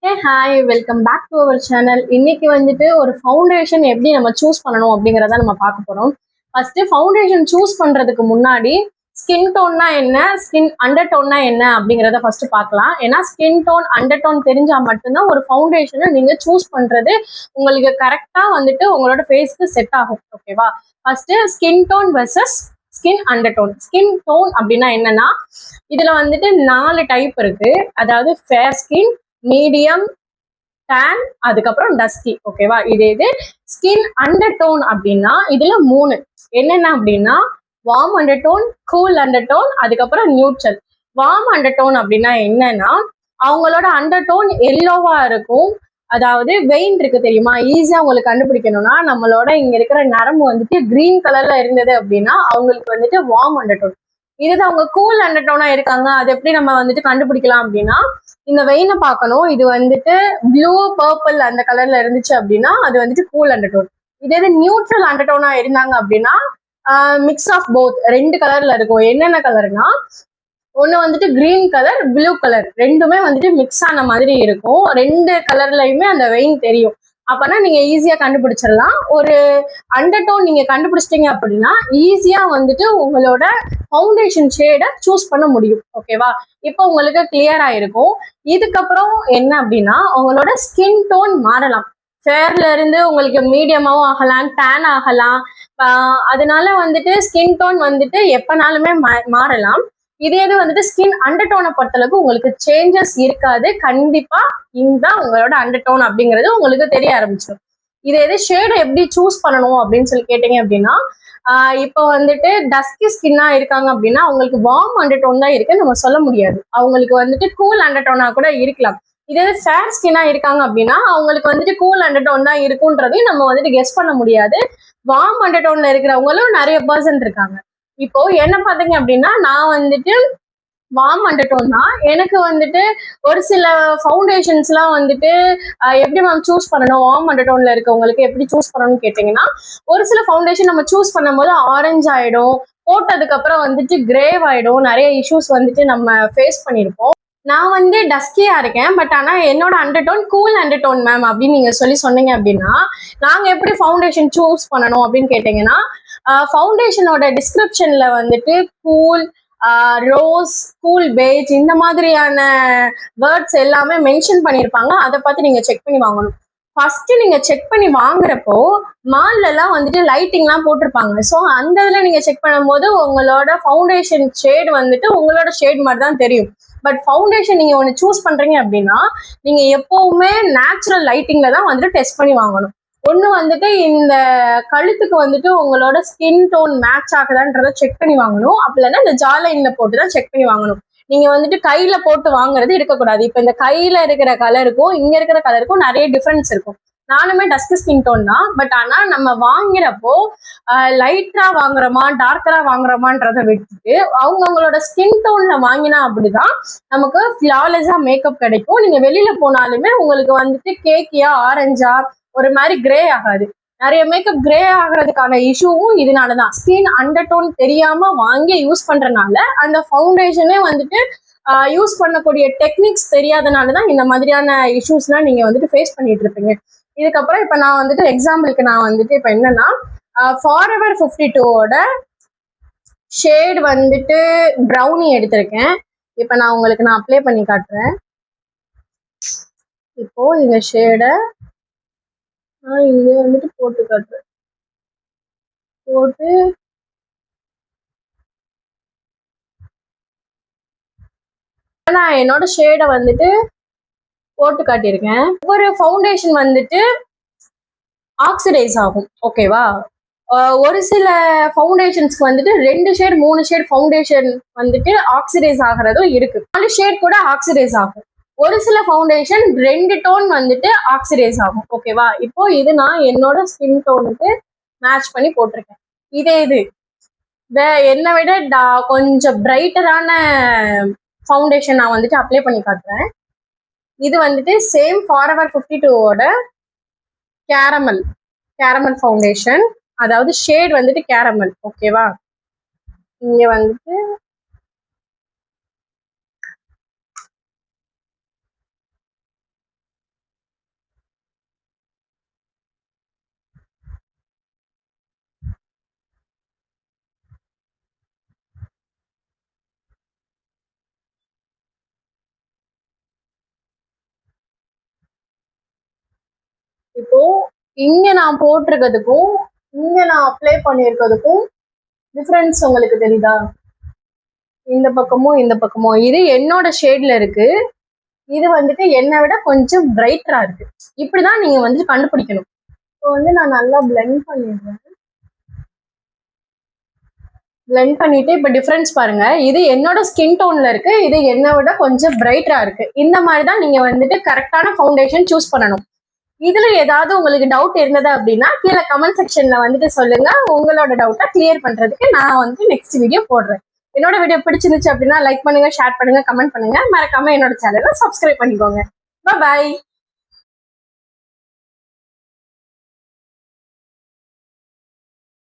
Hey hi, welcome back to our channel. இன்னைக்கு வந்துட்டு ஒரு ஃபவுண்டேஷன் எப்படி நம்ம சூஸ் பண்ணணும் அப்படிங்கிறத நம்ம பார்க்க போறோம். ஃபர்ஸ்ட் ஃபவுண்டேஷன் சூஸ் பண்றதுக்கு முன்னாடி ஸ்கின் டோன்னா என்ன, ஸ்கின் அண்டர் டோன்னா என்ன அப்படிங்கிறத ஃபர்ஸ்ட் பார்க்கலாம். ஏன்னா ஸ்கின் டோன் அண்டர் டோன் தெரிஞ்சா மட்டும்தான் ஒரு ஃபவுண்டேஷனை நீங்க சூஸ் பண்றது உங்களுக்கு கரெக்டா வந்துட்டு உங்களோட ஃபேஸ்க்கு செட் ஆகும். ஓகேவா? First skin tone versus skin undertone. Skin tone அப்படின்னா என்னன்னா, இதுல வந்துட்டு 4 டைப் இருக்கு. அதாவது ஃபேர் ஸ்கின், மீடியம், டேன், அதுக்கப்புறம் டஸ்கி. ஓகேவா? இது ஸ்கின் அண்டர் டோன் அப்படின்னா இதுல 3 என்னென்ன அப்படின்னா warm undertone, cool undertone, அதுக்கப்புறம் நியூட்ரல். வார்ம் அண்டர் டோன் அப்படின்னா என்னன்னா அவங்களோட அண்டர் டோன் எல்லோவா இருக்கும். அதாவது வெயின் இருக்கு தெரியுமா, ஈஸியா உங்களுக்கு கண்டுபிடிக்கணும்னா நம்மளோட இங்க இருக்கிற நரம்பு வந்துட்டு கிரீன் கலர்ல இருந்தது அப்படின்னா அவங்களுக்கு வந்துட்டு வார்ம் அண்டர் டோன். இதுதான் அவங்க கூல் அண்டர் டோனா இருக்காங்க, அது எப்படி நம்ம வந்துட்டு கண்டுபிடிக்கலாம் அப்படின்னா இந்த வெயினை பார்க்கணும். இது வந்துட்டு ப்ளூ பர்பிள் அந்த கலர்ல இருந்துச்சு அப்படின்னா அது வந்துட்டு கூல் அண்டர்டோன். இதே நியூட்ரல் அண்டர்டோனா இருந்தாங்க அப்படின்னா மிக்ஸ் ஆஃப் போத், 2 கலர்ல இருக்கும். என்னென்ன கலர்னா ஒண்ணு வந்துட்டு கிரீன் கலர், ப்ளூ கலர், ரெண்டுமே வந்துட்டு மிக்ஸ் ஆன மாதிரி இருக்கும். 2 கலர்லயுமே அந்த வெயின் தெரியும். அப்பனா நீங்க ஈஸியா கண்டுபிடிச்சிடலாம். ஒரு அண்டர்டோன் நீங்க கண்டுபிடிச்சிட்டீங்க அப்படின்னா ஈஸியா வந்துட்டு உங்களோட ஃபவுண்டேஷன் ஷேடை சூஸ் பண்ண முடியும். ஓகேவா? இப்போ உங்களுக்கு கிளியர் ஆயிருக்கும். இதுக்கப்புறம் என்ன அப்படின்னா உங்களோட ஸ்கின் டோன் மாறலாம். ஃபேர்ல இருந்து உங்களுக்கு மீடியமாவும் ஆகலாம், டேன் ஆகலாம். அதனால வந்துட்டு ஸ்கின் டோன் வந்துட்டு எப்பனாலுமே மாறலாம். இதே இது வந்துட்டு ஸ்கின் அண்டர் டோனை பொறுத்தளவுக்கு உங்களுக்கு சேஞ்சஸ் இருக்காது. கண்டிப்பா இந்த உங்களோட அண்டர் டோன் அப்படிங்கிறது உங்களுக்கு தெரிய ஆரம்பிச்சிடும். இதே இது ஷேடை எப்படி சூஸ் பண்ணணும் அப்படின்னு சொல்லி கேட்டீங்க அப்படின்னா இப்போ வந்துட்டு டஸ்கி ஸ்கின்னா இருக்காங்க அப்படின்னா அவங்களுக்கு வார்ம் அண்டர் டோன் தான் இருக்கு நம்ம சொல்ல முடியாது. அவங்களுக்கு வந்துட்டு கூல் அண்டர் டோனா கூட இருக்கலாம். இதே ஃபேர் ஸ்கின்னா இருக்காங்க அப்படின்னா அவங்களுக்கு வந்துட்டு கூல் அண்டர் டோன் தான் இருக்குன்றதையும் நம்ம வந்துட்டு கெஸ் பண்ண முடியாது. வார்ம் அண்டர் டோன்ல இருக்கிறவங்களும் நிறைய பர்சன்ட் இருக்காங்க. இப்போ என்ன பாத்தீங்க அப்படின்னா நான் வந்துட்டு வார்ம் அண்டர்டோன் தான். எனக்கு வந்துட்டு ஒரு சில ஃபவுண்டேஷன்ஸ்லாம் வந்துட்டு எப்படி மேம் சூஸ் பண்ணணும், வார்ம் அண்டர்டோன்ல இருக்கவங்களுக்கு எப்படி சூஸ் பண்ணணும்னு கேட்டிங்கன்னா ஒரு சில ஃபவுண்டேஷன் நம்ம சூஸ் பண்ணும்போது ஆரஞ்சு ஆயிடும், போட்டதுக்கு அப்புறம் வந்துட்டு கிரேவ் ஆயிடும். நிறைய இஷ்யூஸ் வந்துட்டு நம்ம ஃபேஸ் பண்ணியிருப்போம். நான் வந்து டஸ்கியா இருக்கேன், பட் ஆனா என்னோட அண்டர்டோன் கூல் அண்டர்டோன் மேம் அப்படின்னு நீங்க சொல்லி சொன்னீங்க அப்படின்னா நாங்க எப்படி ஃபவுண்டேஷன் சூஸ் பண்ணணும் அப்படின்னு கேட்டீங்கன்னா ஃபவுண்டேஷனோட டிஸ்கிரிப்ஷன்ல வந்துட்டு கூல், ரோஸ், கூல் பேஜ் இந்த மாதிரியான வேர்ட்ஸ் எல்லாமே மென்ஷன் பண்ணியிருப்பாங்க. அதை பார்த்து நீங்க செக் பண்ணி வாங்கணும். ஃபர்ஸ்ட் நீங்க செக் பண்ணி வாங்குறப்போ மால்ல எல்லாம் வந்துட்டு லைட்டிங்லாம் போட்டிருப்பாங்க. ஸோ அந்த இதுல நீங்க செக் பண்ணும்போது உங்களோட ஃபவுண்டேஷன் ஷேட் வந்துட்டு உங்களோட ஷேட் மாதிரி தான் தெரியும். பட் ஃபவுண்டேஷன் நீங்க ஒன்று சூஸ் பண்றீங்க அப்படின்னா நீங்க எப்பவுமே நேச்சுரல் லைட்டிங்ல தான் வந்துட்டு டெஸ்ட் பண்ணி வாங்கணும். ஒன்று வந்துட்டு இந்த கழுத்துக்கு வந்துட்டு உங்களோட ஸ்கின் டோன் மேட்ச் ஆகுதான்றத செக் பண்ணி வாங்கணும். அப்படி இல்லைன்னா இந்த ஜா லைன்ல போட்டு தான் செக் பண்ணி வாங்கணும். நீங்க வந்துட்டு கையில போட்டு வாங்குறது இருக்கக்கூடாது. இப்ப இந்த கையில இருக்கிற கலருக்கும் இங்க இருக்கிற கலருக்கும் நிறைய டிஃபரன்ஸ் இருக்கும். நானுமே டஸ்க் ஸ்கின் டோன் தான். பட் ஆனா நம்ம வாங்குறப்போ லைட்டா வாங்குறோமா டார்க்கரா வாங்குறோமான்றத விட்டுட்டு அவங்கவுங்களோட ஸ்கின் டோன்ல வாங்கினா அப்படிதான் நமக்கு ஃபிளாலெஸா மேக்கப் கிடைக்கும். நீங்க வெளியில போனாலுமே உங்களுக்கு வந்துட்டு கேக்கியா ஆரஞ்சா ஒரு மாதிரி கிரே ஆகாது. நிறைய மேக்கப் கிரே ஆகிறதுக்கான இஷ்யூவும் இதனாலதான். ஸ்கின் அண்டர் டோன் தெரியாம வாங்கி யூஸ் பண்றதுனால அந்த ஃபவுண்டேஷனே வந்துட்டு யூஸ் பண்ணக்கூடிய டெக்னிக்ஸ் தெரியாதனாலதான் இந்த மாதிரியான இஷ்யூஸ்லாம் நீங்க வந்துட்டு ஃபேஸ் பண்ணிட்டு இருப்பீங்க. இதுக்கப்புறம் இப்ப நான் வந்துட்டு எக்ஸாம்பிளுக்கு நான் வந்துட்டு இப்ப என்னன்னா ஃபாரெவர் 52ஓட ஷேட் வந்துட்டு ப்ரௌனி எடுத்திருக்கேன். இப்ப நான் உங்களுக்கு அப்ளை பண்ணி காட்டுறேன். இப்போ இந்த ஷேடை இங்க வந்துட்டு போட்டு காட்டுறேன். போட்டு நான் என்னோட ஷேடை வந்துட்டு போட்டு காட்டியிருக்கேன். ஒவ்வொரு ஃபவுண்டேஷன் வந்துட்டு ஆக்சிடைஸ் ஆகும். ஓகேவா? ஒரு சில ஃபவுண்டேஷன்ஸ்க்கு வந்துட்டு 2 ஷேட் 3 ஷேட் ஃபவுண்டேஷன் வந்துட்டு ஆக்சிடைஸ் ஆகிறதும் இருக்கு. 4 ஷேட் கூட ஆக்சிடைஸ் ஆகும். ஒரு சில ஃபவுண்டேஷன் 2 டோன் வந்துட்டு ஆக்சிடைஸ் ஆகும். ஓகேவா? இப்போ இது நான் என்னோட ஸ்கின் டோனுக்கு மேட்ச் பண்ணி போட்டிருக்கேன். இது என்னை விட கொஞ்சம் பிரைட்டரான ஃபவுண்டேஷன் நான் வந்துட்டு அப்ளை பண்ணி காட்டுறேன். இது வந்துட்டு சேம் ஃபாரெவர் 52ஓட கேரமல் ஃபவுண்டேஷன். அதாவது ஷேட் வந்துட்டு கேரமல். ஓகேவா? இங்க வந்துட்டு இப்போ இங்க நான் போட்டிருக்கிறதுக்கும் இங்க நான் அப்ளை பண்ணியிருக்கிறதுக்கும் டிஃபரன்ஸ் உங்களுக்கு தெரியுதா? இந்த பக்கமும் இந்த பக்கமும் இது என்னோட ஷேட்ல இருக்கு, இது வந்துட்டு என்னை விட கொஞ்சம் பிரைட்டரா இருக்கு. இப்படிதான் நீங்க வந்துட்டு கண்டுபிடிக்கணும். இப்போ வந்து நான் நல்லா பிளெண்ட் பண்ணிடுறேன். பிளெண்ட் பண்ணிட்டு இப்போ டிஃபரன்ஸ் பாருங்க, இது என்னோட ஸ்கின் டோன்ல இருக்கு, இது என்னை விட கொஞ்சம் பிரைட்டரா இருக்கு. இந்த மாதிரி தான் நீங்க வந்துட்டு கரெக்டான ஃபவுண்டேஷன் சூஸ் பண்ணணும். இதுல ஏதாவது உங்களுக்கு டவுட் இருந்தது அப்படின்னா கீழே கமெண்ட் செக்ஷன்ல வந்துட்டு சொல்லுங்க. உங்களோட டவுட்டை கிளியர் பண்றதுக்கு நான் வந்துட்டு நெக்ஸ்ட் வீடியோ போடுறேன். என்னோட வீடியோ பிடிச்சிருந்துச்சு அப்படின்னா லைக் பண்ணுங்க, ஷேர் பண்ணுங்க, கமெண்ட் பண்ணுங்க. மறக்காம என்னோட சேனலை சப்ஸ்கிரைப் பண்ணிக்கோங்க. பாய்.